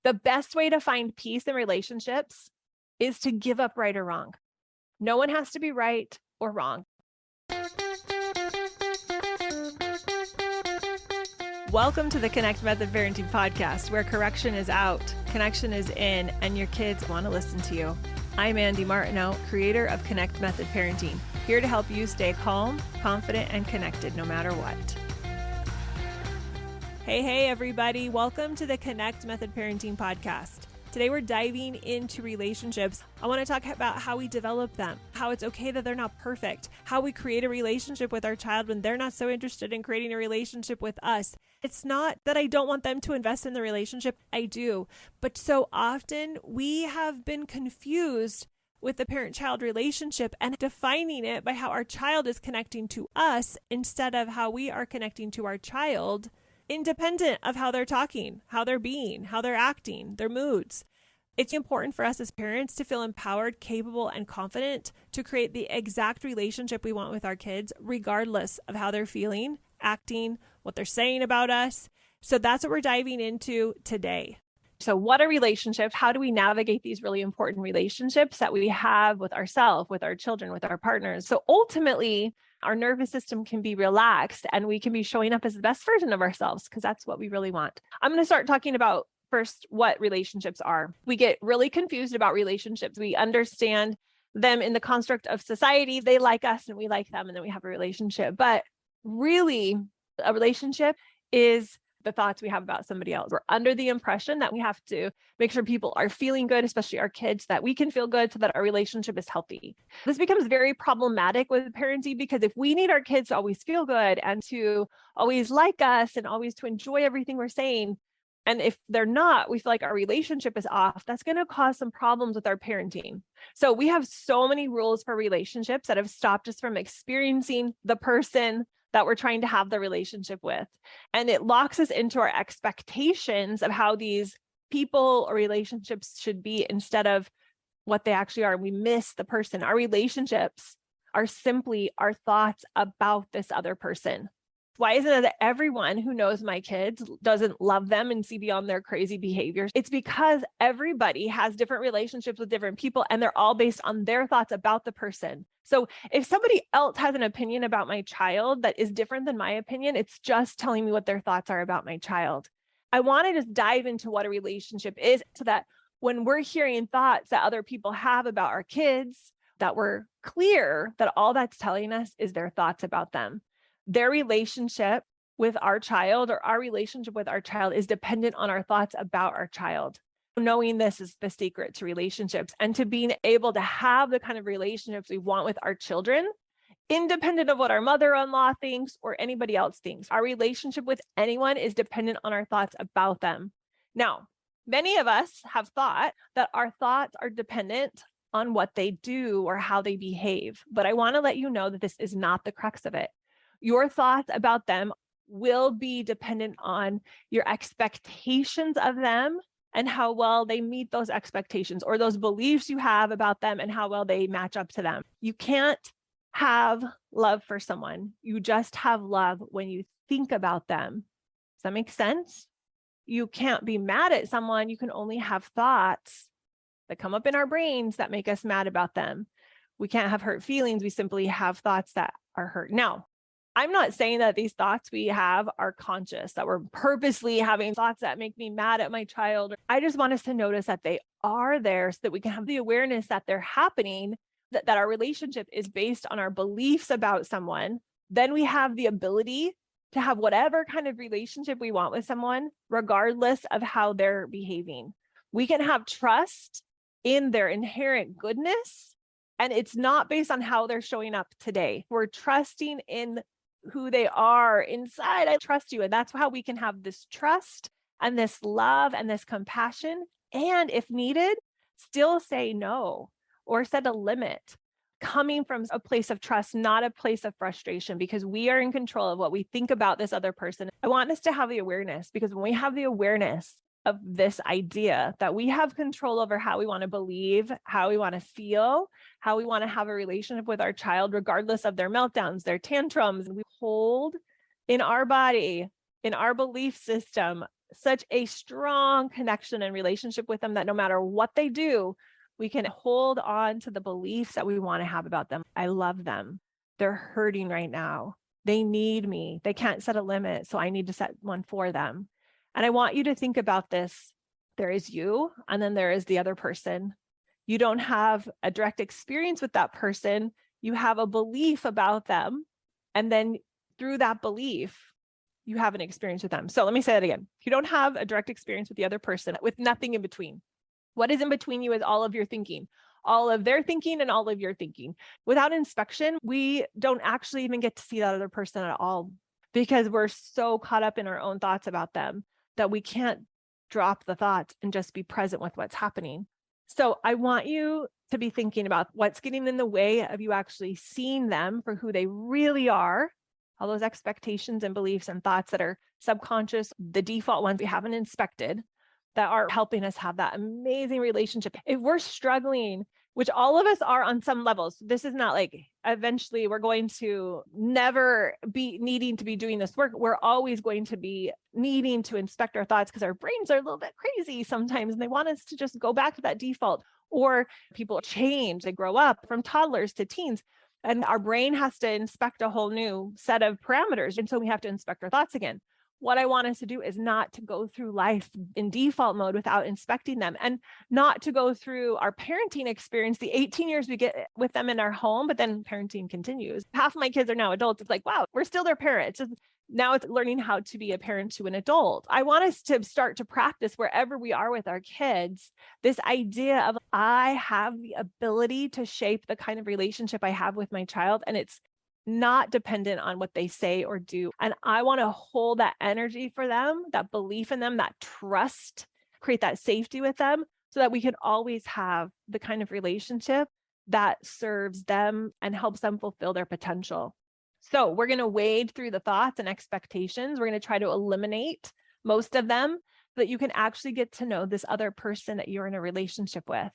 The best way to find peace in relationships is to give up right or wrong. No one has to be right or wrong. Welcome to the Connect Method Parenting Podcast, where correction is out, connection is in, and your kids want to listen to you. I'm Andy Martineau, creator of Connect Method Parenting, here to help you stay calm, confident, and connected no matter what. Hey, everybody. Welcome to the Connect Method Parenting Podcast. Today, we're diving into relationships. I want to talk about how we develop them, how it's okay that they're not perfect, how we create a relationship with our child when they're not so interested in creating a relationship with us. It's not that I don't want them to invest in the relationship. I do. But so often we have been confused with the parent-child relationship and defining it by how our child is connecting to us instead of how we are connecting to our child, independent of how they're talking, how they're being, how they're acting, their moods. It's important for us as parents to feel empowered, capable, and confident to create the exact relationship we want with our kids, regardless of how they're feeling, acting, what they're saying about us. So that's what we're diving into today. So what are relationships? How do we navigate these really important relationships that we have with ourselves, with our children, with our partners? So ultimately, our nervous system can be relaxed and we can be showing up as the best version of ourselves because that's what we really want. I'm going to start talking about first what relationships are. We get really confused about relationships. We understand them in the construct of society. They like us and we like them, and then we have a relationship. But really, a relationship is the thoughts we have about somebody else. We're under the impression that we have to make sure people are feeling good, especially our kids, that we can feel good so that our relationship is healthy. This becomes very problematic with parenting because if we need our kids to always feel good and to always like us and always to enjoy everything we're saying, and if they're not, we feel like our relationship is off, that's going to cause some problems with our parenting. So we have so many rules for relationships that have stopped us from experiencing the person that we're trying to have the relationship with. And it locks us into our expectations of how these people or relationships should be instead of what they actually are. We miss the person. Our relationships are simply our thoughts about this other person. Why is it that everyone who knows my kids doesn't love them and see beyond their crazy behaviors? It's because everybody has different relationships with different people, and they're all based on their thoughts about the person. So if somebody else has an opinion about my child that is different than my opinion, it's just telling me what their thoughts are about my child. I want to just dive into what a relationship is so that when we're hearing thoughts that other people have about our kids, that we're clear that all that's telling us is their thoughts about them. Their relationship with our child or our relationship with our child is dependent on our thoughts about our child. Knowing this is the secret to relationships and to being able to have the kind of relationships we want with our children, independent of what our mother-in-law thinks or anybody else thinks. Our relationship with anyone is dependent on our thoughts about them. Now, many of us have thought that our thoughts are dependent on what they do or how they behave. But I want to let you know that this is not the crux of it. Your thoughts about them will be dependent on your expectations of them and how well they meet those expectations or those beliefs you have about them and how well they match up to them. You can't have love for someone. You just have love when you think about them. Does that make sense? You can't be mad at someone. You can only have thoughts that come up in our brains that make us mad about them. We can't have hurt feelings. We simply have thoughts that are hurt. Now, I'm not saying that these thoughts we have are conscious, that we're purposely having thoughts that make me mad at my child. I just want us to notice that they are there so that we can have the awareness that they're happening, that our relationship is based on our beliefs about someone. Then we have the ability to have whatever kind of relationship we want with someone, regardless of how they're behaving. We can have trust in their inherent goodness, and it's not based on how they're showing up today. We're trusting in who they are inside. I trust you. And that's how we can have this trust and this love and this compassion. And if needed, still say no or set a limit coming from a place of trust, not a place of frustration, because we are in control of what we think about this other person. I want us to have the awareness, because when we have the awareness of this idea that we have control over how we want to believe, how we want to feel, how we want to have a relationship with our child, regardless of their meltdowns, their tantrums, we hold in our body, in our belief system, such a strong connection and relationship with them that no matter what they do, we can hold on to the beliefs that we want to have about them. I love them. They're hurting right now. They need me. They can't set a limit, so I need to set one for them. And I want you to think about this. There is you, and then there is the other person. You don't have a direct experience with that person. You have a belief about them. And then through that belief, you have an experience with them. So let me say that again. You don't have a direct experience with the other person, with nothing in between. What is in between you is all of your thinking, all of their thinking and all of your thinking. Without inspection, we don't actually even get to see that other person at all because we're so caught up in our own thoughts about them that we can't drop the thoughts and just be present with what's happening. So I want you to be thinking about what's getting in the way of you actually seeing them for who they really are, all those expectations and beliefs and thoughts that are subconscious, the default ones we haven't inspected, that are helping us have that amazing relationship. If we're struggling, which all of us are on some levels, this is not like eventually we're going to never be needing to be doing this work. We're always going to be needing to inspect our thoughts because our brains are a little bit crazy sometimes and they want us to just go back to that default. Or people change, they grow up from toddlers to teens. And our brain has to inspect a whole new set of parameters. And so we have to inspect our thoughts again. What I want us to do is not to go through life in default mode without inspecting them, and not to go through our parenting experience, the 18 years we get with them in our home, but then parenting continues. Half of my kids are now adults. It's like, wow, we're still their parents. Now it's learning how to be a parent to an adult. I want us to start to practice wherever we are with our kids, this idea of I have the ability to shape the kind of relationship I have with my child. And it's not dependent on what they say or do. And I want to hold that energy for them, that belief in them, that trust, create that safety with them so that we can always have the kind of relationship that serves them and helps them fulfill their potential. So we're going to wade through the thoughts and expectations. We're going to try to eliminate most of them so that you can actually get to know this other person that you're in a relationship with.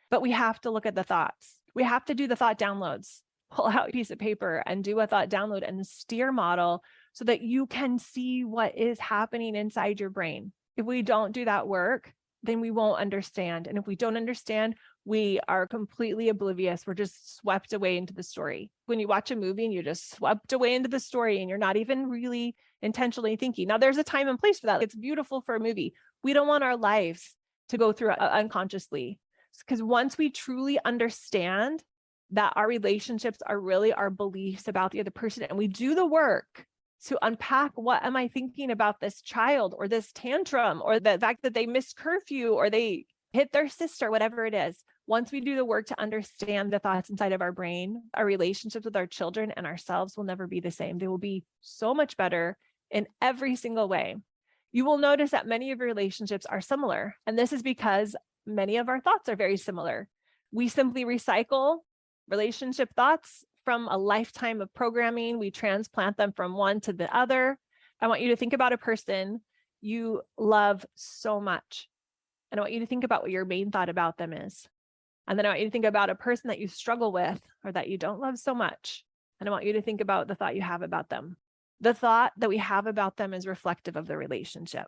But we have to look at the thoughts. We have to do the thought downloads. Pull out a piece of paper and do a thought download and the STEAR model so that you can see what is happening inside your brain. If we don't do that work, then we won't understand. And if we don't understand, we are completely oblivious. We're just swept away into the story. When you watch a movie and you're just swept away into the story and you're not even really intentionally thinking. Now, there's a time and place for that. It's beautiful for a movie. We don't want our lives to go through unconsciously, because once we truly understand that our relationships are really our beliefs about the other person, and we do the work to unpack, what am I thinking about this child or this tantrum or the fact that they missed curfew or they hit their sister, whatever it is. Once we do the work to understand the thoughts inside of our brain, our relationships with our children and ourselves will never be the same. They will be so much better in every single way. You will notice that many of your relationships are similar. And this is because many of our thoughts are very similar. We simply recycle relationship thoughts from a lifetime of programming. We transplant them from one to the other. I want you to think about a person you love so much. And I want you to think about what your main thought about them is. And then I want you to think about a person that you struggle with or that you don't love so much. And I want you to think about the thought you have about them. The thought that we have about them is reflective of the relationship.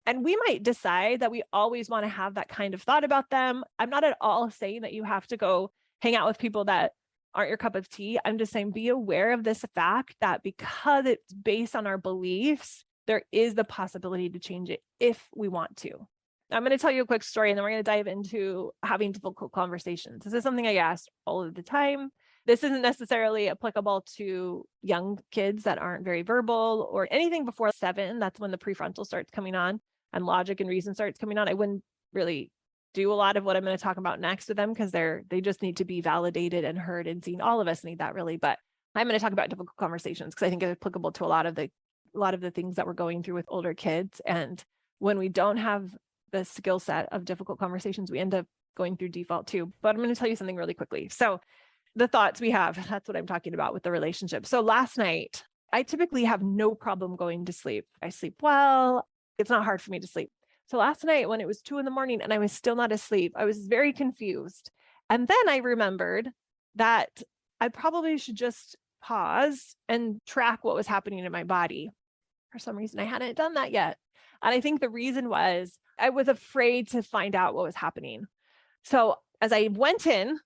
And we might decide that we always want to have that kind of thought about them. I'm not at all saying that you have to go hang out with people that aren't your cup of tea. I'm just saying, be aware of this fact that because it's based on our beliefs, there is the possibility to change it if we want to. I'm going to tell you a quick story and then we're going to dive into having difficult conversations. This is something I ask all of the time. This isn't necessarily applicable to young kids that aren't very verbal or anything before 7. That's when the prefrontal starts coming on and logic and reason starts coming on. I wouldn't really do a lot of what I'm going to talk about next with them because they just need to be validated and heard and seen. All of us need that really, but I'm going to talk about difficult conversations because I think it's applicable to a lot of the things that we're going through with older kids. And when we don't have the skill set of difficult conversations, we end up going through default too. But I'm going to tell you something really quickly. So the thoughts we have, that's what I'm talking about with the relationship. So last night, I typically have no problem going to sleep. I sleep well. It's not hard for me to sleep. So last night when it was 2 a.m. and I was still not asleep, I was very confused. And then I remembered that I probably should just pause and track what was happening in my body. For some reason, I hadn't done that yet. And I think the reason was I was afraid to find out what was happening. So as I went in,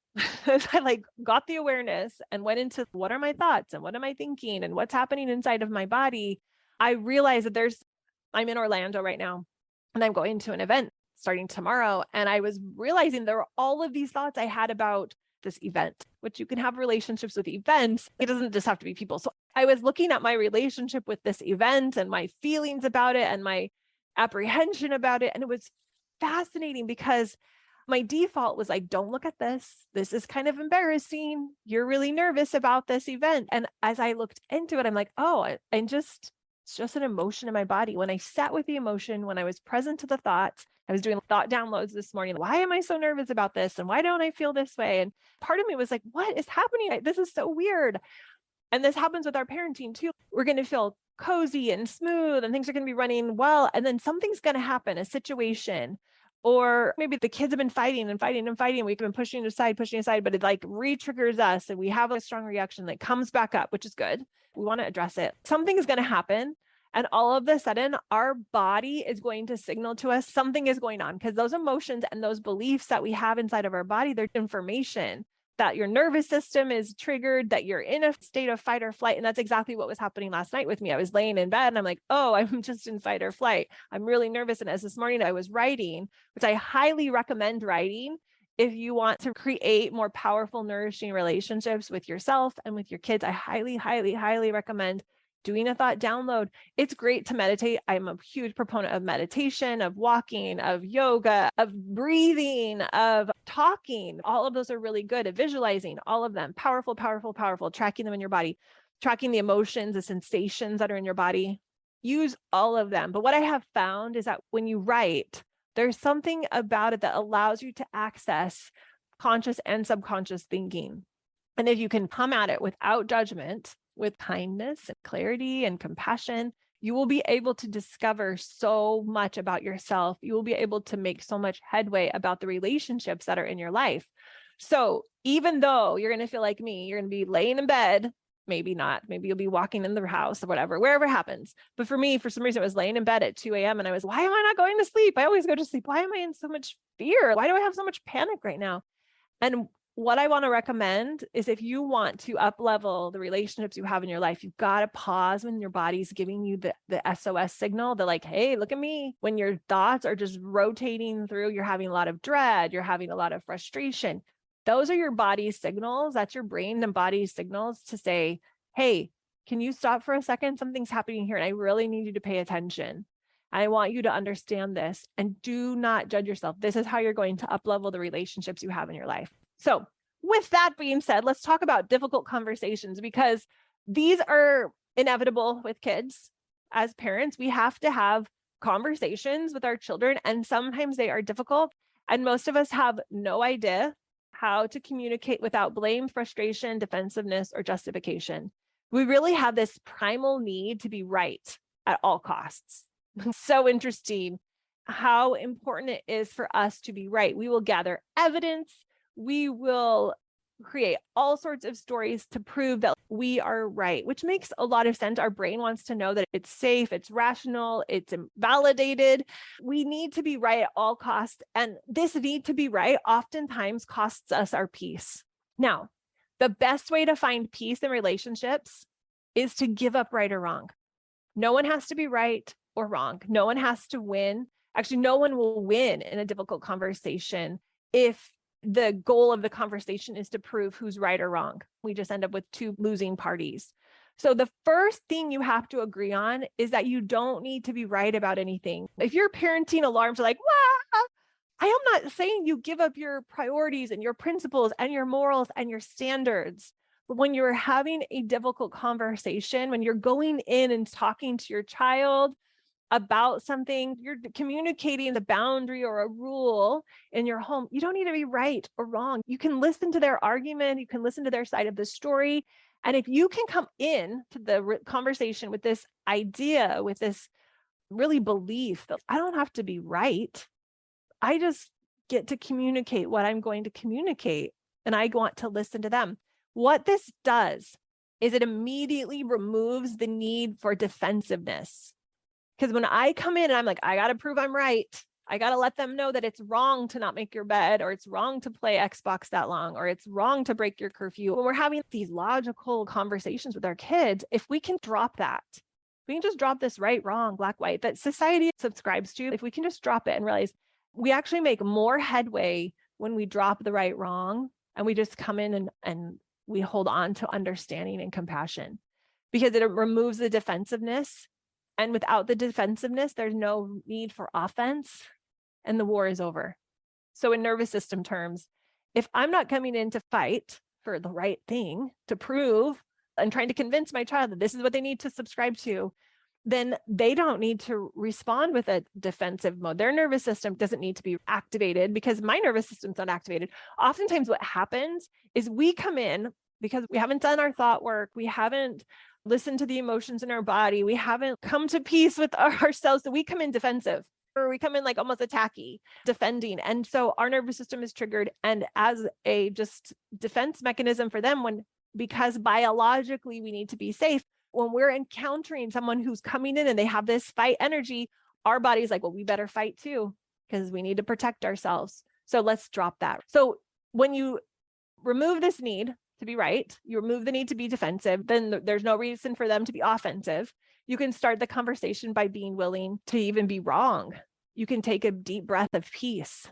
as I like got the awareness and went into what are my thoughts and what am I thinking and what's happening inside of my body, I realized that I'm in Orlando right now and I'm going to an event starting tomorrow. And I was realizing there were all of these thoughts I had about this event, which you can have relationships with events. It doesn't just have to be people. So I was looking at my relationship with this event and my feelings about it and my apprehension about it. And it was fascinating because my default was like, don't look at this. This is kind of embarrassing. You're really nervous about this event. And as I looked into it, I'm like, oh, it's just an emotion in my body. When I sat with the emotion, when I was present to the thoughts, I was doing thought downloads this morning. Why am I so nervous about this? And why don't I feel this way? And part of me was like, what is happening? This is so weird. And this happens with our parenting too. We're going to feel cozy and smooth and things are going to be running well. And then something's going to happen, a situation, or maybe the kids have been fighting and fighting and fighting. We've been pushing aside, but it like re-triggers us and we have a strong reaction that comes back up, which is good. We want to address it. Something is going to happen. And all of a sudden, our body is going to signal to us something is going on because those emotions and those beliefs that we have inside of our body, they're information that your nervous system is triggered, that you're in a state of fight or flight. And that's exactly what was happening last night with me. I was laying in bed and I'm like, oh, I'm just in fight or flight. I'm really nervous. And as this morning I was writing, which I highly recommend writing if you want to create more powerful, nourishing relationships with yourself and with your kids. I highly, highly, highly recommend doing a thought download. It's great to meditate. I'm a huge proponent of meditation, of walking, of yoga, of breathing, of talking. All of those are really good at visualizing, all of them. Powerful, powerful, powerful. Tracking them in your body, tracking the emotions, the sensations that are in your body. Use all of them. But what I have found is that when you write, there's something about it that allows you to access conscious and subconscious thinking. And if you can come at it without judgment, with kindness and clarity and compassion, you will be able to discover so much about yourself. You will be able to make so much headway about the relationships that are in your life. So even though you're going to feel like me, you're going to be laying in bed, maybe not, maybe you'll be walking in the house or whatever, wherever it happens. But for me, for some reason, I was laying in bed at 2 a.m. and I was, why am I not going to sleep? I always go to sleep. Why am I in so much fear? Why do I have so much panic right now? And what I want to recommend is if you want to up-level the relationships you have in your life, you've got to pause when your body's giving you the SOS signal. They're like, hey, look at me. When your thoughts are just rotating through, you're having a lot of dread, you're having a lot of frustration. Those are your body's signals. That's your brain and body's signals to say, hey, can you stop for a second? Something's happening here and I really need you to pay attention. I want you to understand this and do not judge yourself. This is how you're going to up-level the relationships you have in your life. So with that being said, let's talk about difficult conversations because these are inevitable with kids. As parents, we have to have conversations with our children, and sometimes they are difficult. And most of us have no idea how to communicate without blame, frustration, defensiveness, or justification. We really have this primal need to be right at all costs. So interesting how important it is for us to be right. We will gather evidence. We will create all sorts of stories to prove that we are right, which makes a lot of sense. Our brain wants to know that it's safe, it's rational, it's validated. We need to be right at all costs. And this need to be right oftentimes costs us our peace. Now, the best way to find peace in relationships is to give up right or wrong. No one has to be right or wrong. No one has to win. Actually, no one will win in a difficult conversation if the goal of the conversation is to prove who's right or wrong. We just end up with two losing parties. So the first thing you have to agree on is that you don't need to be right about anything. If your parenting alarms are like, wah, I am not saying you give up your priorities and your principles and your morals and your standards. But when you're having a difficult conversation, when you're going in and talking to your child about something, you're communicating the boundary or a rule in your home, you don't need to be right or wrong. You can listen to their argument. You can listen to their side of the story. And if you can come in to the conversation with this idea, with this really belief that I don't have to be right, I just get to communicate what I'm going to communicate, and I want to listen to them. What this does is it immediately removes the need for defensiveness. Because when I come in and I'm like, I got to prove I'm right. I got to let them know that it's wrong to not make your bed, or it's wrong to play Xbox that long, or it's wrong to break your curfew. When we're having these logical conversations with our kids, if we can drop that, we can just drop this right, wrong, black, white that society subscribes to. If we can just drop it and realize we actually make more headway when we drop the right, wrong, and we just come in and we hold on to understanding and compassion, because it removes the defensiveness. And without the defensiveness, there's no need for offense, and the war is over. So in nervous system terms, if I'm not coming in to fight for the right thing, to prove and trying to convince my child that this is what they need to subscribe to, then they don't need to respond with a defensive mode. Their nervous system doesn't need to be activated, because my nervous system's not activated. Oftentimes what happens is we come in because we haven't done our thought work. We haven't listened to the emotions in our body. We haven't come to peace with ourselves. So we come in defensive, or we come in like almost attacky, defending. And so our nervous system is triggered. And as a just defense mechanism for them, because biologically we need to be safe, when we're encountering someone who's coming in and they have this fight energy, our body's like, well, we better fight too, because we need to protect ourselves. So let's drop that. So when you remove this need to be right, you remove the need to be defensive, then there's no reason for them to be offensive. You can start the conversation by being willing to even be wrong. You can take a deep breath of peace.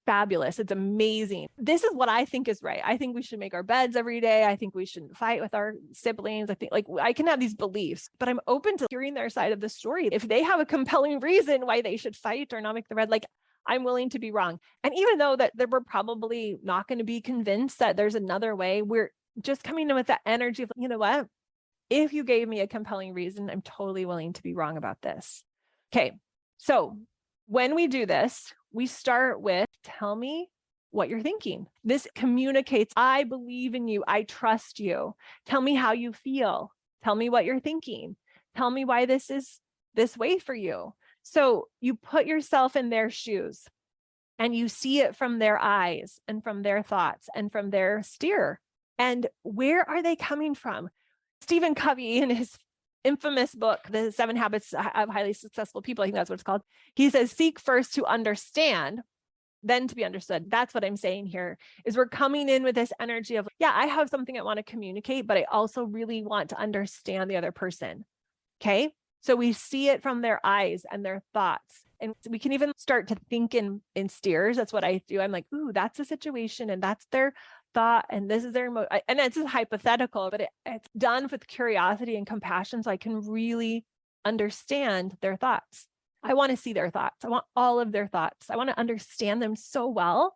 Fabulous. It's amazing. This is what I think is right. I think we should make our beds every day. I think we shouldn't fight with our siblings. I think like I can have these beliefs, but I'm open to hearing their side of the story. If they have a compelling reason why they should fight or not make the bed, like I'm willing to be wrong. And even though that we're probably not going to be convinced that there's another way, we're just coming in with that energy of, you know what? If you gave me a compelling reason, I'm totally willing to be wrong about this. Okay. So when we do this, we start with, tell me what you're thinking. This communicates, I believe in you. I trust you. Tell me how you feel. Tell me what you're thinking. Tell me why this is this way for you. So you put yourself in their shoes and you see it from their eyes and from their thoughts and from their STEAR. And where are they coming from? Stephen Covey, in his infamous book, The 7 Habits of Highly Successful People, I think that's what it's called. He says, seek first to understand, then to be understood. That's what I'm saying here, is we're coming in with this energy of, yeah, I have something I want to communicate, but I also really want to understand the other person. Okay. So we see it from their eyes and their thoughts. And we can even start to think in STEARs. That's what I do. I'm like, ooh, that's a situation and that's their thought. And this is their emotion. And it's hypothetical, but it's done with curiosity and compassion. So I can really understand their thoughts. I want to see their thoughts. I want all of their thoughts. I want to understand them so well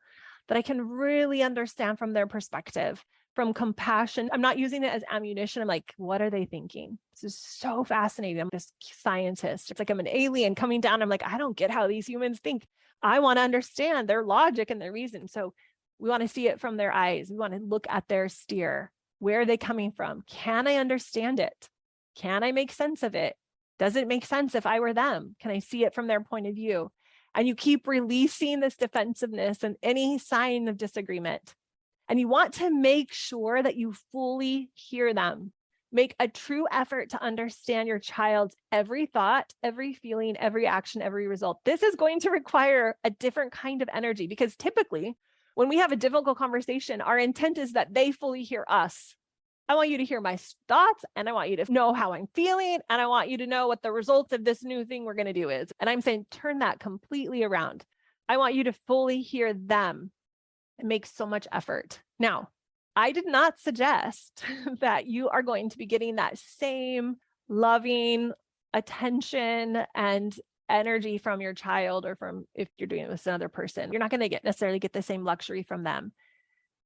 that I can really understand from their perspective, from compassion. I'm not using it as ammunition. I'm like, what are they thinking? This is so fascinating. I'm this scientist. It's like I'm an alien coming down. I'm like, I don't get how these humans think. I want to understand their logic and their reason. So we want to see it from their eyes. We want to look at their STEAR. Where are they coming from? Can I understand it? Can I make sense of it? Does it make sense if I were them? Can I see it from their point of view? And you keep releasing this defensiveness and any sign of disagreement. And you want to make sure that you fully hear them. Make a true effort to understand your child's every thought, every feeling, every action, every result. This is going to require a different kind of energy, because typically when we have a difficult conversation, our intent is that they fully hear us. I want you to hear my thoughts, and I want you to know how I'm feeling, and I want you to know what the results of this new thing we're going to do is. And I'm saying, turn that completely around. I want you to fully hear them. It makes so much effort. Now, I did not suggest that you are going to be getting that same loving attention and energy from your child, or from, if you're doing it with another person, you're not going to necessarily get the same luxury from them.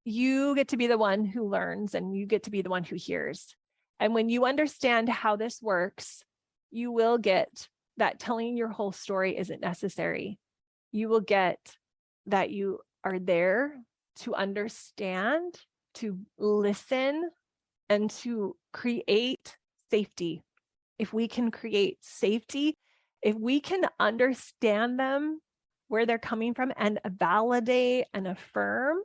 You get to be the one who learns, and you get to be the one who hears. And when you understand how this works, you will get that telling your whole story isn't necessary. You will get that you are there to understand, to listen, and to create safety. If we can create safety, if we can understand them, where they're coming from, and validate and affirm,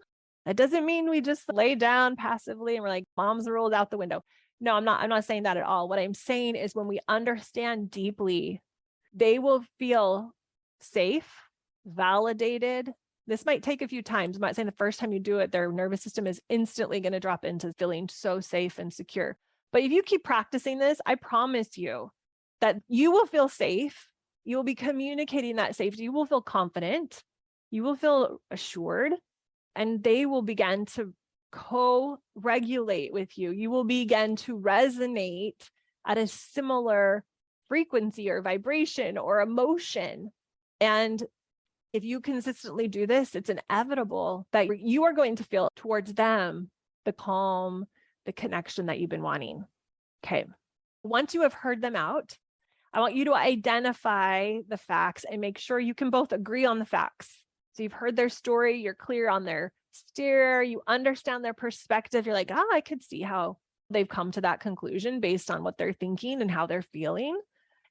that doesn't mean we just lay down passively and we're like, mom's rules out the window. No, I'm not saying that at all. What I'm saying is, when we understand deeply, They will feel safe, validated. This might take a few times. I'm not saying the first time you do it, their nervous system is instantly going to drop into feeling so safe and secure. But if you keep practicing this, I promise you that you will feel safe. You will be communicating that safety. You will feel confident. You will feel assured, and they will begin to co-regulate with you. You will begin to resonate at a similar frequency or vibration or emotion. And if you consistently do this, it's inevitable that you are going to feel towards them the calm, the connection that you've been wanting. Okay. Once you have heard them out, I want you to identify the facts and make sure you can both agree on the facts. So you've heard their story, you're clear on their STEAR, you understand their perspective. You're like, I could see how they've come to that conclusion based on what they're thinking and how they're feeling.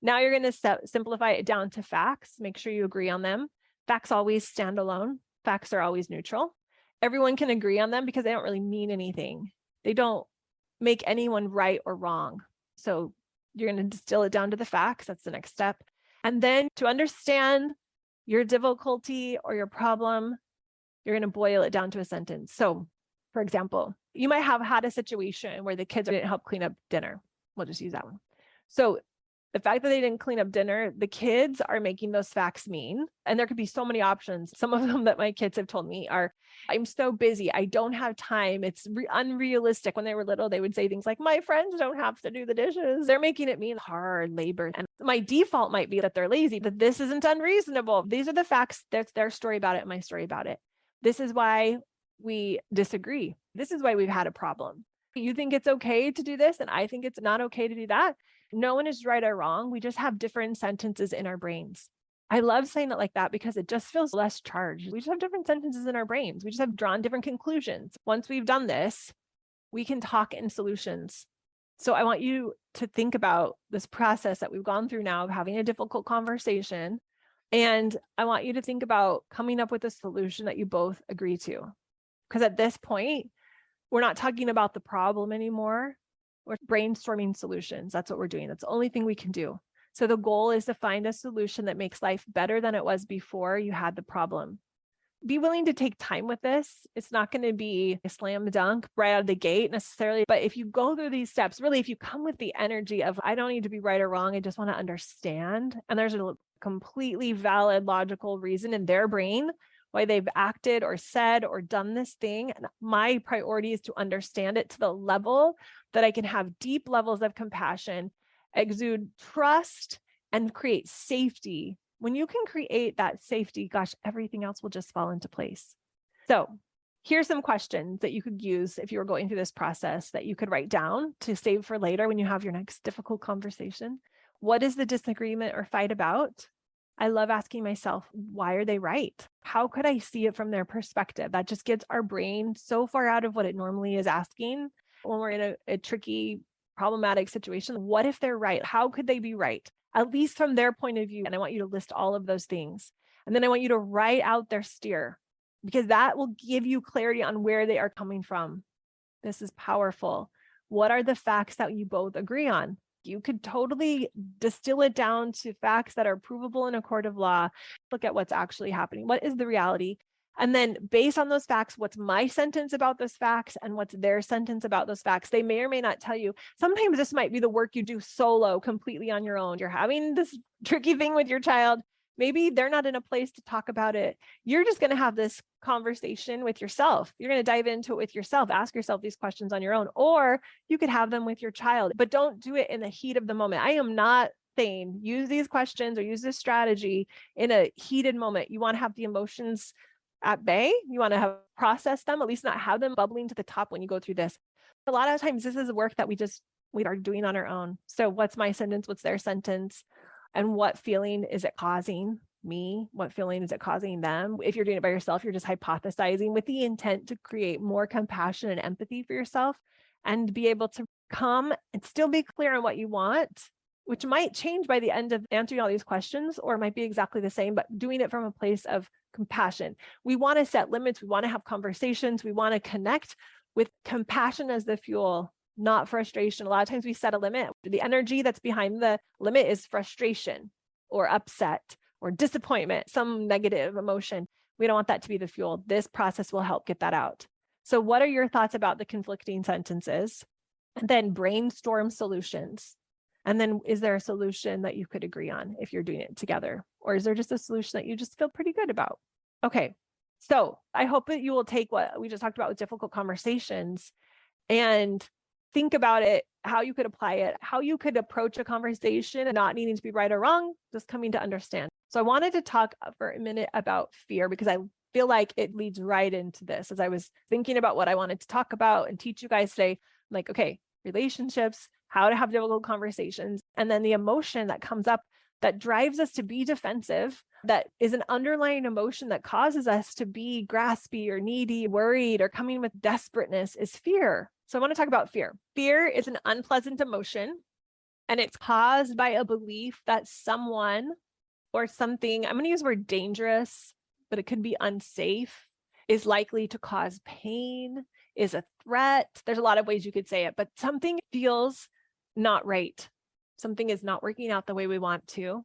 Now you're going to simplify it down to facts. Make sure you agree on them. Facts always stand alone. Facts are always neutral. Everyone can agree on them because they don't really mean anything. They don't make anyone right or wrong. So you're going to distill it down to the facts. That's the next step. And then to understand your difficulty or your problem, you're going to boil it down to a sentence. So, for example, you might have had a situation where the kids didn't help clean up dinner. We'll just use that one. So the fact that they didn't clean up dinner, the kids are making those facts mean. And there could be so many options. Some of them that my kids have told me are, I'm so busy. I don't have time. It's unrealistic. When they were little, they would say things like, my friends don't have to do the dishes. They're making it mean hard labor. And my default might be that they're lazy, but this isn't unreasonable. These are the facts. That's their story about it and my story about it. This is why we disagree. This is why we've had a problem. You think it's okay to do this, and I think it's not okay to do that. No one is right or wrong. We just have different sentences in our brains. I love saying it like that because it just feels less charged. We just have different sentences in our brains. We just have drawn different conclusions. Once we've done this, we can talk in solutions. So I want you to think about this process that we've gone through now of having a difficult conversation. And I want you to think about coming up with a solution that you both agree to. Because at this point, we're not talking about the problem anymore. We're brainstorming solutions. That's what we're doing. That's the only thing we can do. So the goal is to find a solution that makes life better than it was before you had the problem. Be willing to take time with this. It's not going to be a slam dunk right out of the gate necessarily. But if you go through these steps, really, if you come with the energy of, I don't need to be right or wrong, I just want to understand. And there's a completely valid, logical reason in their brain why they've acted or said or done this thing. And my priority is to understand it to the level that I can have deep levels of compassion, exude trust, and create safety. When you can create that safety, gosh, everything else will just fall into place. So here's some questions that you could use if you were going through this process that you could write down to save for later when you have your next difficult conversation. What is the disagreement or fight about? I love asking myself, why are they right? How could I see it from their perspective? That just gets our brain so far out of what it normally is asking when we're in a tricky, problematic situation. What if they're right? How could they be right? At least from their point of view. And I want you to list all of those things. And then I want you to write out their STEAR, because that will give you clarity on where they are coming from. This is powerful. What are the facts that you both agree on? You could totally distill it down to facts that are provable in a court of law. Look at what's actually happening. What is the reality? And then based on those facts, what's my sentence about those facts and what's their sentence about those facts? They may or may not tell you. Sometimes this might be the work you do solo, completely on your own. You're having this tricky thing with your child. Maybe they're not in a place to talk about it. You're just going to have this conversation with yourself. You're going to dive into it with yourself, ask yourself these questions on your own, or you could have them with your child, but don't do it in the heat of the moment. I am not saying use these questions or use this strategy in a heated moment. You want to have the emotions at bay. You want to have process them, at least not have them bubbling to the top when you go through this. A lot of times this is work that we are doing on our own. So what's my sentence? What's their sentence? And what feeling is it causing me? What feeling is it causing them? If you're doing it by yourself, you're just hypothesizing with the intent to create more compassion and empathy for yourself and be able to come and still be clear on what you want, which might change by the end of answering all these questions, or it might be exactly the same, but doing it from a place of compassion. We want to set limits. We want to have conversations. We want to connect with compassion as the fuel, not frustration. A lot of times we set a limit. The energy that's behind the limit is frustration. or upset or disappointment, some negative emotion. We don't want that to be the fuel. This process will help get that out. So what are your thoughts about the conflicting sentences? And then brainstorm solutions. And then is there a solution that you could agree on if you're doing it together? Or is there just a solution that you just feel pretty good about? Okay. So I hope that you will take what we just talked about with difficult conversations and think about it, how you could apply it, how you could approach a conversation and not needing to be right or wrong, just coming to understand. So I wanted to talk for a minute about fear because I feel like it leads right into this. As I was thinking about what I wanted to talk about and teach you guys today, I'm like, okay, relationships, how to have difficult conversations, and then the emotion that comes up that drives us to be defensive, that is an underlying emotion that causes us to be graspy or needy, worried, or coming with desperateness is fear. So I want to talk about fear. Fear is an unpleasant emotion, and it's caused by a belief that someone or something, I'm going to use the word dangerous, but it could be unsafe, is likely to cause pain, is a threat. There's a lot of ways you could say it, but something feels not right. Something is not working out the way we want to.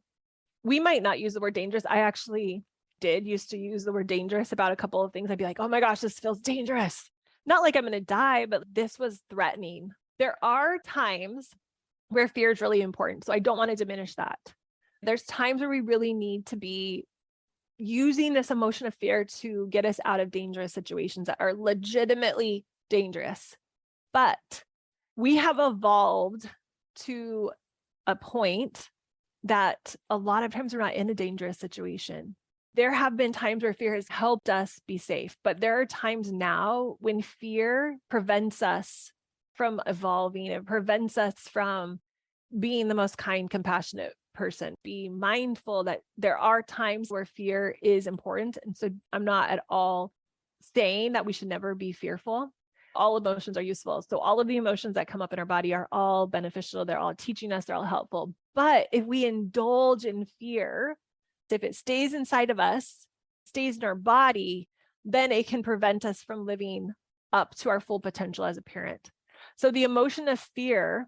We might not use the word dangerous. I actually used to use the word dangerous about a couple of things. I'd be like, oh my gosh, this feels dangerous. Not like I'm going to die, but this was threatening. There are times where fear is really important. So I don't want to diminish that. There's times where we really need to be using this emotion of fear to get us out of dangerous situations that are legitimately dangerous. But we have evolved to a point that a lot of times we're not in a dangerous situation. There have been times where fear has helped us be safe, but there are times now when fear prevents us from evolving. It prevents us from being the most kind, compassionate person. Be mindful that there are times where fear is important. And so I'm not at all saying that we should never be fearful. All emotions are useful. So all of the emotions that come up in our body are all beneficial. They're all teaching us. They're all helpful. But if we indulge in fear, if it stays inside of us, stays in our body, then it can prevent us from living up to our full potential as a parent. So the emotion of fear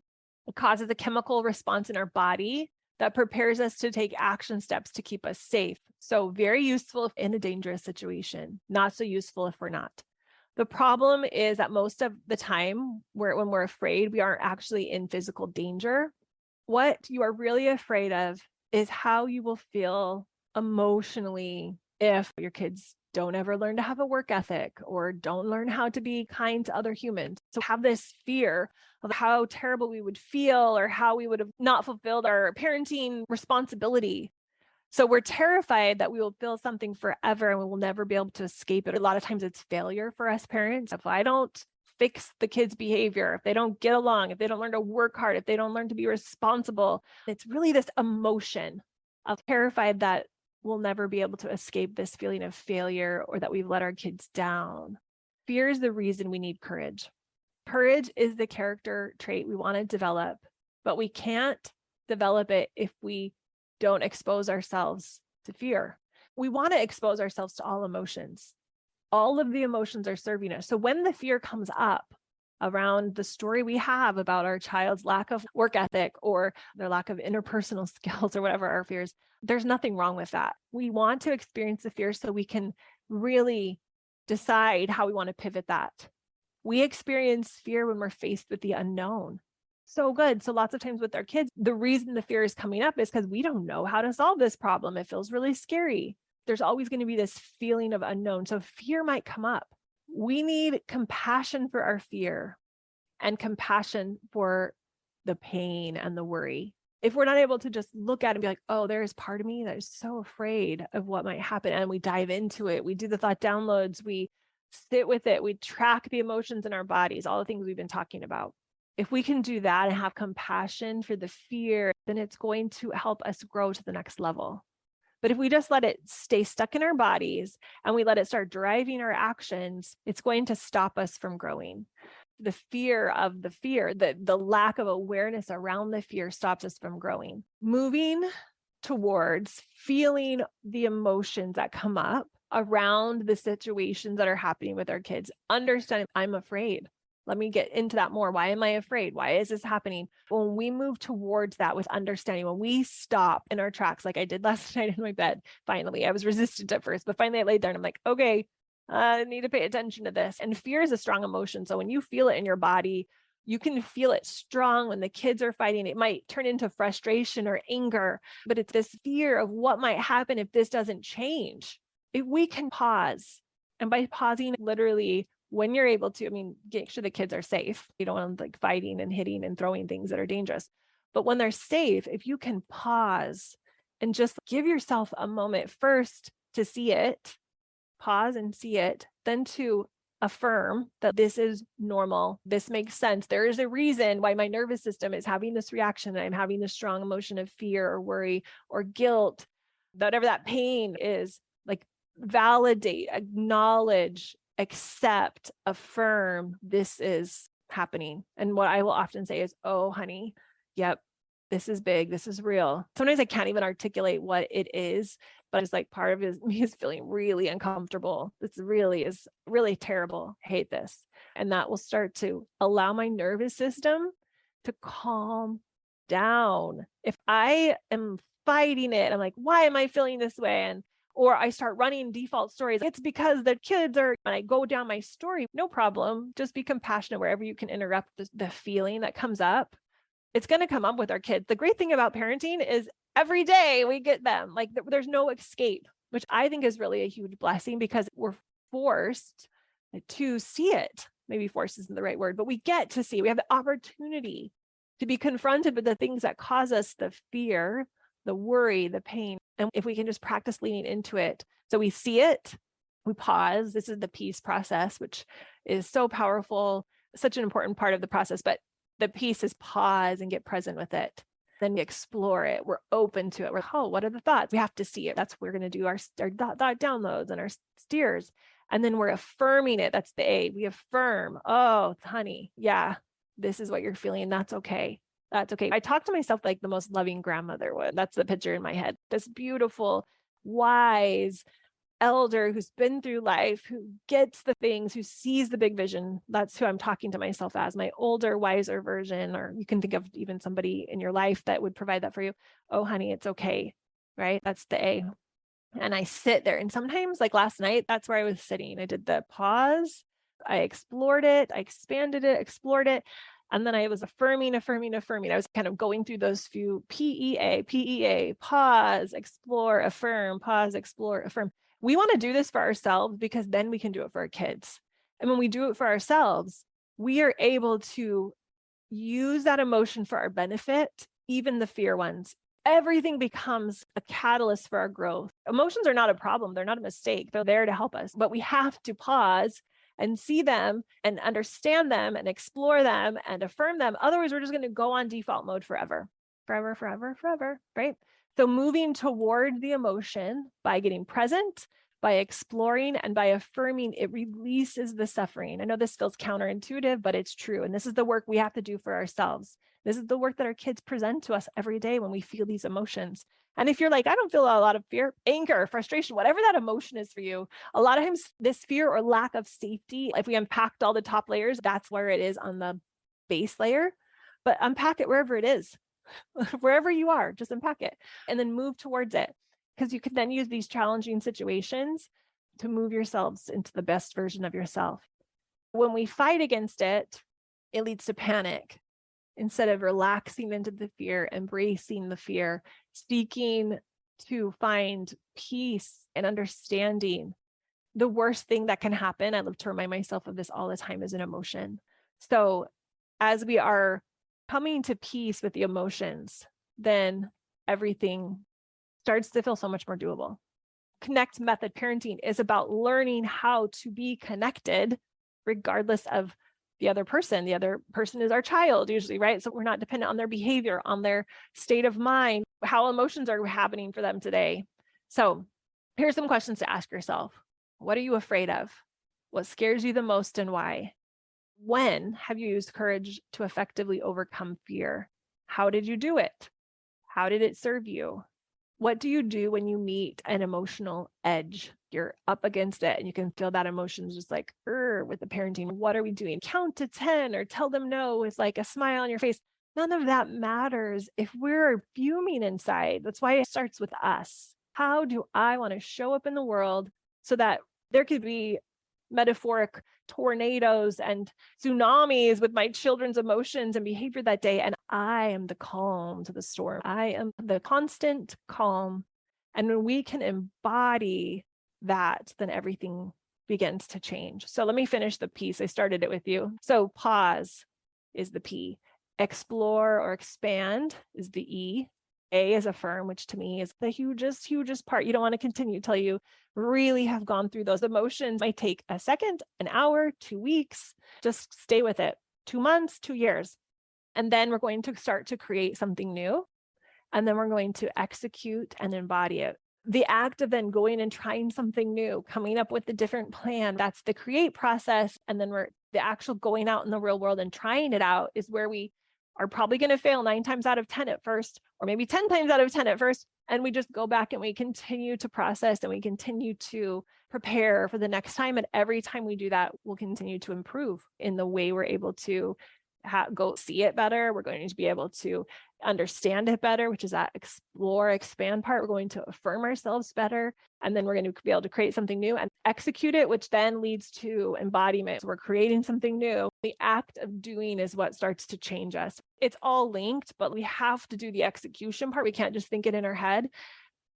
causes a chemical response in our body that prepares us to take action steps to keep us safe. So very useful in a dangerous situation, not so useful if we're not. The problem is that most of the time when we're afraid, we aren't actually in physical danger. What you are really afraid of is how you will feel emotionally if your kids don't ever learn to have a work ethic or don't learn how to be kind to other humans. So have this fear of how terrible we would feel or how we would have not fulfilled our parenting responsibility. So we're terrified that we will feel something forever and we will never be able to escape it. A lot of times it's failure for us parents. If I don't fix the kids' behavior, if they don't get along, if they don't learn to work hard, if they don't learn to be responsible, it's really this emotion of terrified that we'll never be able to escape this feeling of failure or that we've let our kids down. Fear is the reason we need courage. Courage is the character trait we want to develop, but we can't develop it if we don't expose ourselves to fear. We want to expose ourselves to all emotions. All of the emotions are serving us. So when the fear comes up around the story we have about our child's lack of work ethic or their lack of interpersonal skills or whatever our fears, there's nothing wrong with that. We want to experience the fear so we can really decide how we want to pivot that. We experience fear when we're faced with the unknown. So good. So lots of times with our kids, the reason the fear is coming up is because we don't know how to solve this problem. It feels really scary. There's always going to be this feeling of unknown. So fear might come up. We need compassion for our fear and compassion for the pain and the worry. If we're not able to just look at it and be like, oh, there's part of me that is so afraid of what might happen, and we dive into it, we do the thought downloads, we sit with it, we track the emotions in our bodies, all the things we've been talking about. If we can do that and have compassion for the fear, then it's going to help us grow to the next level. But if we just let it stay stuck in our bodies and we let it start driving our actions, it's going to stop us from growing. The fear of the fear, the lack of awareness around the fear stops us from growing. Moving towards feeling the emotions that come up around the situations that are happening with our kids. Understanding I'm afraid. Let me get into that more. Why am I afraid? Why is this happening? When we move towards that with understanding, when we stop in our tracks, like I did last night in my bed, finally, I was resistant at first, but finally I laid there and I'm like, okay, I need to pay attention to this. And fear is a strong emotion. So when you feel it in your body, you can feel it strong. When the kids are fighting, it might turn into frustration or anger, but it's this fear of what might happen if this doesn't change. If we can pause, and by pausing, literally, when you're able to, make sure the kids are safe. You don't want them like fighting and hitting and throwing things that are dangerous. But when they're safe, if you can pause and just give yourself a moment first to see it, pause and see it, then to affirm that this is normal. This makes sense. There is a reason why my nervous system is having this reaction. I'm having this strong emotion of fear or worry or guilt, whatever that pain is. Like, validate, acknowledge, accept, affirm, this is happening. And what I will often say is, oh, honey, yep, this is big. This is real. Sometimes I can't even articulate what it is, but it's like part of me is feeling really uncomfortable. This really is really terrible. I hate this. And that will start to allow my nervous system to calm down. If I am fighting it, I'm like, why am I feeling this way? Or I start running default stories. It's because the kids are, and I go down my story. No problem. Just be compassionate wherever you can interrupt the feeling that comes up. It's going to come up with our kids. The great thing about parenting is every day we get them. Like, there's no escape, which I think is really a huge blessing, because we're forced to see it. Maybe forced isn't the right word, but we get to see. We have the opportunity to be confronted with the things that cause us the fear, the worry, the pain. And if we can just practice leaning into it. So we see it, we pause. This is the peace process, which is so powerful, such an important part of the process. But the peace is pause and get present with it. Then we explore it. We're open to it. What are the thoughts? We have to see it. That's what we're going to do our thought downloads and our STEARs. And then we're affirming it. That's the A. We affirm, oh, honey, yeah, this is what you're feeling. That's okay. That's okay. I talk to myself like the most loving grandmother would. That's the picture in my head. This beautiful, wise elder who's been through life, who gets the things, who sees the big vision. That's who I'm talking to myself as, my older, wiser version. Or you can think of even somebody in your life that would provide that for you. Oh, honey, it's okay. Right? That's the A. And I sit there. And sometimes, like last night, that's where I was sitting. I did the pause. I explored it. I expanded it, explored it. And then I was affirming. I was kind of going through those few PEA, pause, explore, affirm, pause, explore, affirm. We want to do this for ourselves, because then we can do it for our kids. And when we do it for ourselves, we are able to use that emotion for our benefit, even the fear ones. Everything becomes a catalyst for our growth. Emotions are not a problem. They're not a mistake. They're there to help us, but we have to pause and see them and understand them and explore them and affirm them. Otherwise, we're just going to go on default mode forever, right? So moving toward the emotion by getting present, by exploring, and by affirming, it releases the suffering. I know this feels counterintuitive, but it's true. And this is the work we have to do for ourselves. This is the work that our kids present to us every day when we feel these emotions. And if you're like, I don't feel a lot of fear, anger, frustration, whatever that emotion is for you, a lot of times this fear or lack of safety, if we unpacked all the top layers, that's where it is on the base layer. But unpack it wherever it is, wherever you are, just unpack it and then move towards it. Because you can then use these challenging situations to move yourselves into the best version of yourself. When we fight against it, it leads to panic. Instead of relaxing into the fear, embracing the fear, seeking to find peace and understanding, the worst thing that can happen, I love to remind myself of this all the time, is an emotion. So as we are coming to peace with the emotions, then everything starts to feel so much more doable. Connect method parenting is about learning how to be connected regardless of the other person. The other person is our child usually, right? So we're not dependent on their behavior, on their state of mind, how emotions are happening for them today. So here's some questions to ask yourself. What are you afraid of? What scares you the most and why? When have you used courage to effectively overcome fear? How did you do it? How did it serve you? What do you do when you meet an emotional edge? you're up against it and you can feel that emotion just like with the parenting. What are we doing? Count to 10 or tell them no with like a smile on your face. None of that matters if we're fuming inside. That's why it starts with us. How do I want to show up in the world so that there could be metaphoric tornadoes and tsunamis with my children's emotions and behavior that day, and I am the calm to the storm. I am the constant calm. And when we can embody that, then everything begins to change. So let me finish the piece. I started it with you. So pause is the P. Explore or expand is the E. A is affirm, which to me is the hugest part. You don't want to continue till you really have gone through those emotions. It might take a second, an hour, 2 weeks. Just stay with it. 2 months, 2 years. And then we're going to start to create something new. And then we're going to execute and embody it. The act of then going and trying something new, coming up with a different plan, that's the create process. And then the actual going out in the real world and trying it out is where we are probably going to fail 9 times out of 10 at first, or maybe 10 times out of 10 at first. And we just go back and we continue to process and we continue to prepare for the next time. And every time we do that, we'll continue to improve in the way we're able to go see it better. We're going to be able to understand it better, which is that explore, expand part. We're going to affirm ourselves better. And then we're going to be able to create something new and execute it, which then leads to embodiment. So we're creating something new. The act of doing is what starts to change us. It's all linked, but we have to do the execution part. We can't just think it in our head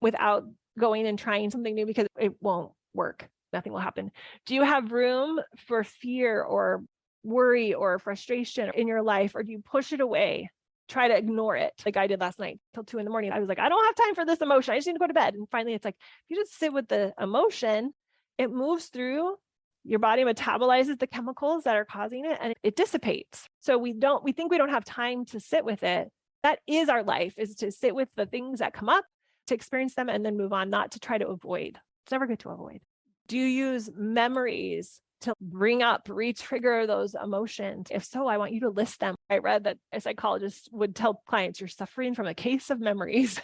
without going and trying something new because it won't work. Nothing will happen. Do you have room for fear or worry or frustration in your life, or do you push it away? Try to ignore it like I did last night till 2 a.m. I was like, I don't have time for this emotion. I just need to go to bed. And finally, it's like, if you just sit with the emotion, it moves through your body, metabolizes the chemicals that are causing it, and it dissipates. So we think we don't have time to sit with it. That is our life, is to sit with the things that come up, to experience them, and then move on, not to try to avoid. It's never good to avoid. Do you use memories to bring up, re-trigger those emotions? If so, I want you to list them. I read that a psychologist would tell clients, you're suffering from a case of memories.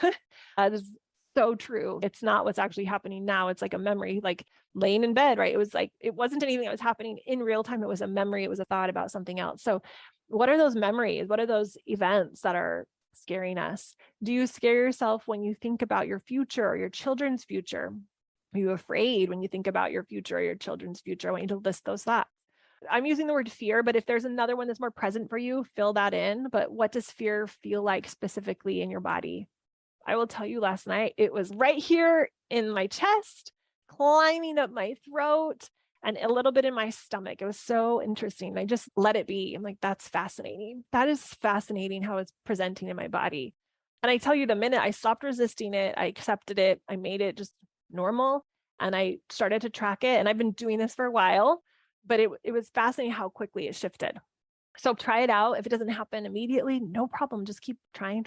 That is so true. It's not what's actually happening now. It's like a memory, like laying in bed, right? It was like, it wasn't anything that was happening in real time. It was a memory. It was a thought about something else. So what are those memories? What are those events that are scaring us? Do you scare yourself when you think about your future or your children's future? Are you afraid when you think about your future or your children's future? I want you to list those thoughts. I'm using the word fear, but if there's another one that's more present for you, fill that in. But what does fear feel like specifically in your body? I will tell you, last night, it was right here in my chest, climbing up my throat, and a little bit in my stomach. It was so interesting. I just let it be. I'm like, that's fascinating. That is fascinating how it's presenting in my body. And I tell you, the minute I stopped resisting it, I accepted it, I made it just normal, and I started to track it. And I've been doing this for a while, but it was fascinating how quickly it shifted. So try it out. If it doesn't happen immediately, no problem. Just keep trying.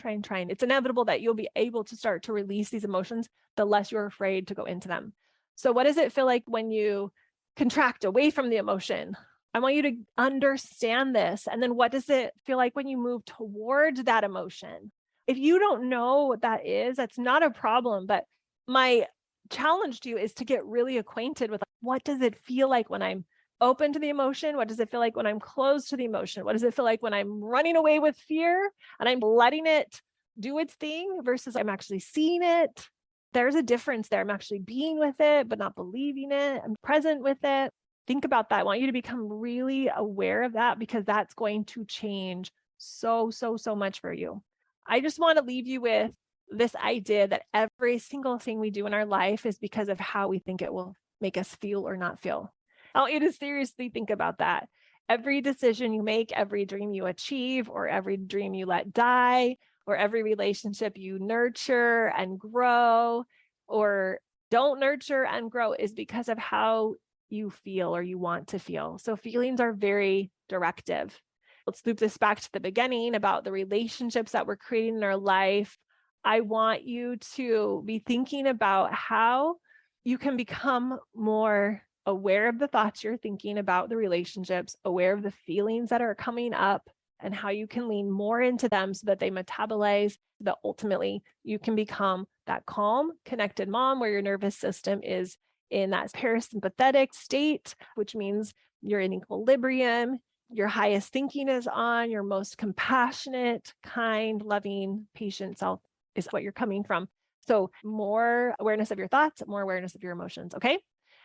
It's inevitable that you'll be able to start to release these emotions the less you're afraid to go into them. So what does it feel like when you contract away from the emotion? I want you to understand this. And then what does it feel like when you move towards that emotion? If you don't know what that is, that's not a problem. But my challenge to you is to get really acquainted with, what does it feel like when I'm open to the emotion? What does it feel like when I'm closed to the emotion? What does it feel like when I'm running away with fear and I'm letting it do its thing versus I'm actually seeing it? There's a difference there. I'm actually being with it, but not believing it. I'm present with it. Think about that. I want you to become really aware of that, because that's going to change so much for you. I just want to leave you with this idea that every single thing we do in our life is because of how we think it will make us feel or not feel. I want you to seriously think about that. Every decision you make, every dream you achieve, or every dream you let die, or every relationship you nurture and grow, or don't nurture and grow, is because of how you feel or you want to feel. So feelings are very directive. Let's loop this back to the beginning about the relationships that we're creating in our life. I want you to be thinking about how you can become more aware of the thoughts you're thinking about the relationships, aware of the feelings that are coming up, and how you can lean more into them so that they metabolize, so that ultimately you can become that calm, connected mom where your nervous system is in that parasympathetic state, which means you're in equilibrium. Your highest thinking is on, your most compassionate, kind, loving, patient self is what you're coming from. So more awareness of your thoughts, more awareness of your emotions. Okay.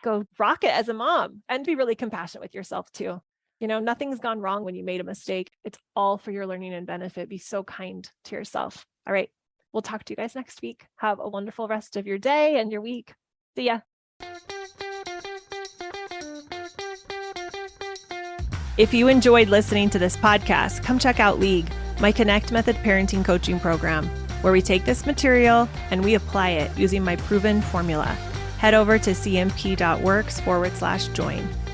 Go rock it as a mom and be really compassionate with yourself too. Nothing's gone wrong when you made a mistake. It's all for your learning and benefit. Be so kind to yourself. All right. We'll talk to you guys next week. Have a wonderful rest of your day and your week. See ya. If you enjoyed listening to this podcast, come check out League, my Connect Method parenting coaching program, where we take this material and we apply it using my proven formula. Head over to cmp.works/join.